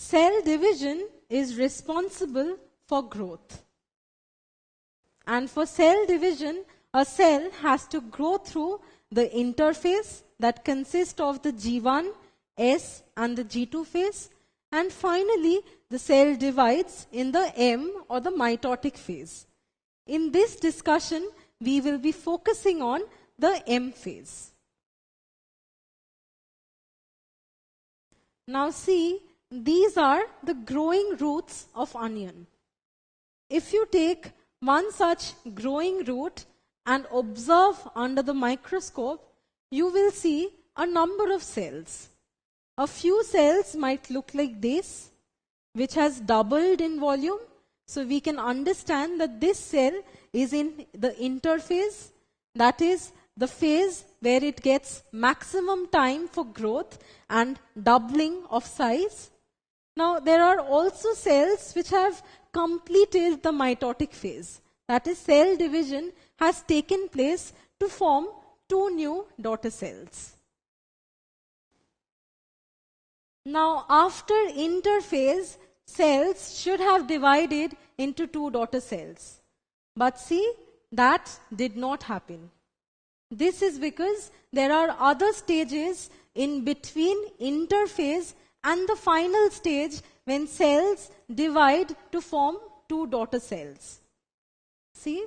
cell division is responsible for growth. And for cell division, a cell has to grow through the interphase that consists of the G1, S and the G2 phase. And finally, the cell divides in the M or the mitotic phase. In this discussion, we will be focusing on the M phase. Now see, these are the growing roots of onion. If you take one such growing root and observe under the microscope, you will see a number of cells. A few cells might look like this, which has doubled in volume. So we can understand that this cell is in the interphase, that is the phase where it gets maximum time for growth and doubling of size. Now there are also cells which have completed the mitotic phase. That is, cell division has taken place to form two new daughter cells. Now after interphase, cells should have divided into two daughter cells. But see, that did not happen. This is because there are other stages in between interphase and the final stage when cells divide to form two daughter cells. See,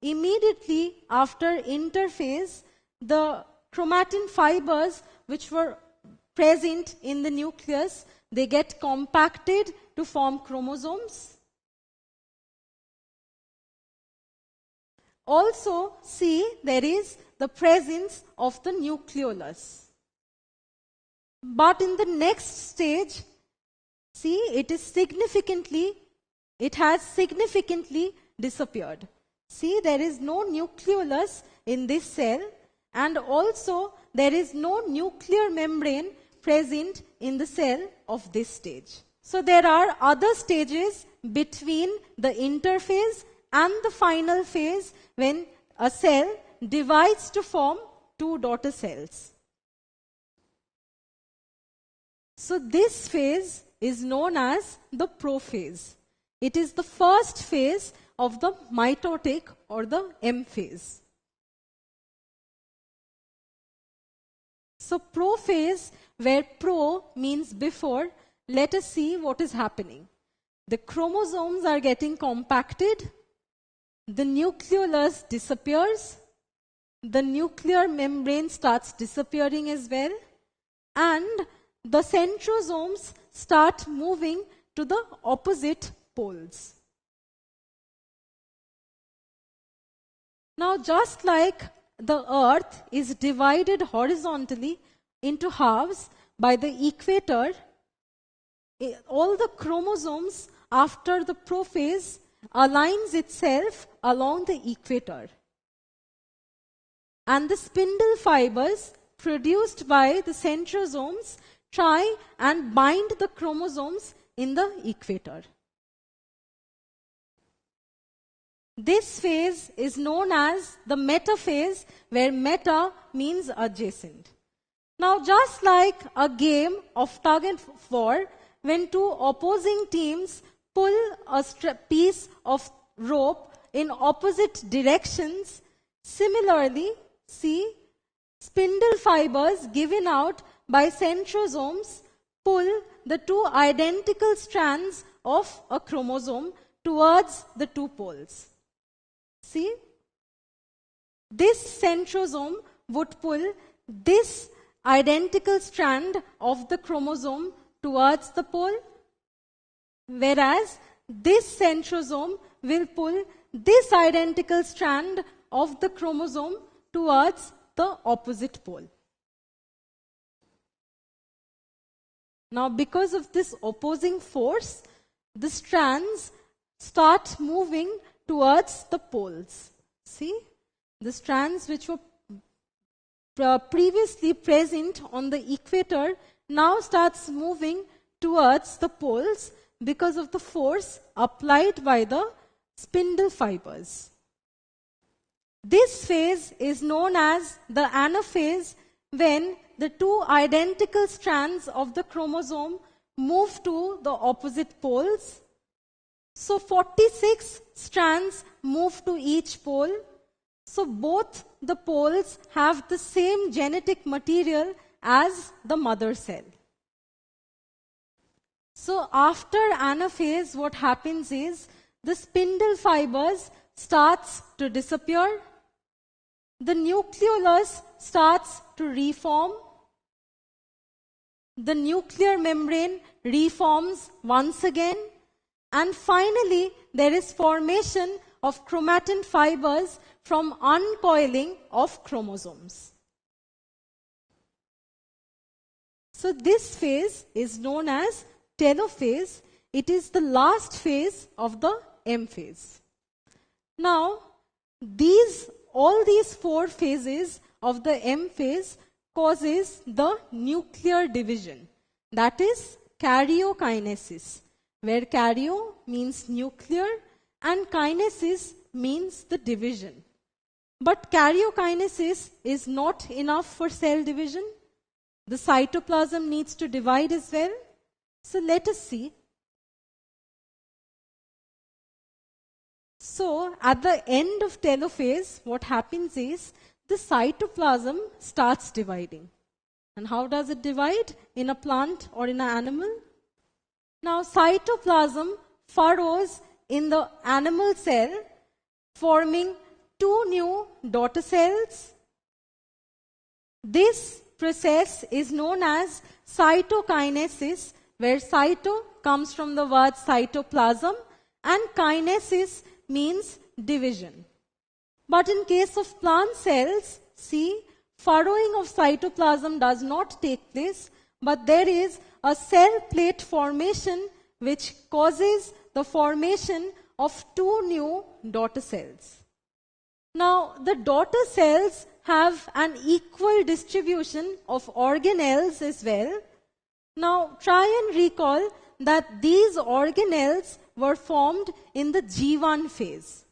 immediately after interphase, the chromatin fibers which were present in the nucleus, they get compacted to form chromosomes. Also, see, there is the presence of the nucleolus. But in the next stage, see, it has significantly disappeared. See, there is no nucleolus in this cell, and also there is no nuclear membrane present in the cell of this stage. So there are other stages between the interphase and the final phase when a cell divides to form two daughter cells. So this phase is known as the prophase. It is the first phase of the mitotic or the M phase. So prophase, where pro means before, let us see what is happening. The chromosomes are getting compacted, the nucleolus disappears, the nuclear membrane starts disappearing as well, and the centrosomes start moving to the opposite poles. Now, just like the earth is divided horizontally into halves by the equator, all the chromosomes after the prophase aligns itself along the equator. And the spindle fibers produced by the centrosomes try and bind the chromosomes in the equator. This phase is known as the metaphase, where meta means adjacent. Now, just like a game of tug and war, when two opposing teams pull a piece of rope in opposite directions, similarly, see, spindle fibers given out by centrosomes pull the two identical strands of a chromosome towards the two poles. See, this centrosome would pull this identical strand of the chromosome towards the pole, whereas this centrosome will pull this identical strand of the chromosome towards the opposite pole. Now, because of this opposing force, the strands start moving towards the poles. See, the strands which were previously present on the equator now starts moving towards the poles because of the force applied by the spindle fibers. This phase is known as the anaphase, when the two identical strands of the chromosome move to the opposite poles. So 46 strands move to each pole. So both the poles have the same genetic material as the mother cell. So after anaphase, what happens is the spindle fibers starts to disappear. The nucleolus starts to reform. The nuclear membrane reforms once again. And finally, there is formation of chromatin fibers from uncoiling of chromosomes. So this phase is known as telophase. It is the last phase of the M phase. Now, all these 4 phases of the M phase causes the nuclear division. That is karyokinesis, where karyo means nuclear and kinesis means the division. But karyokinesis is not enough for cell division. The cytoplasm needs to divide as well. So let us see. So at the end of telophase, what happens is the cytoplasm starts dividing. And how does it divide in a plant or in an animal? Now cytoplasm furrows in the animal cell, forming 2 new daughter cells. This process is known as cytokinesis, where cyto comes from the word cytoplasm and kinesis means division. But in case of plant cells, see, furrowing of cytoplasm does not take place, but there is a cell plate formation which causes the formation of 2 new daughter cells. Now, the daughter cells have an equal distribution of organelles as well. Now, try and recall that these organelles were formed in the G1 phase.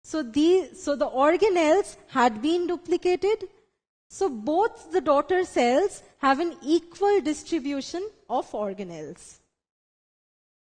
So the organelles had been duplicated. So both the daughter cells have an equal distribution of organelles.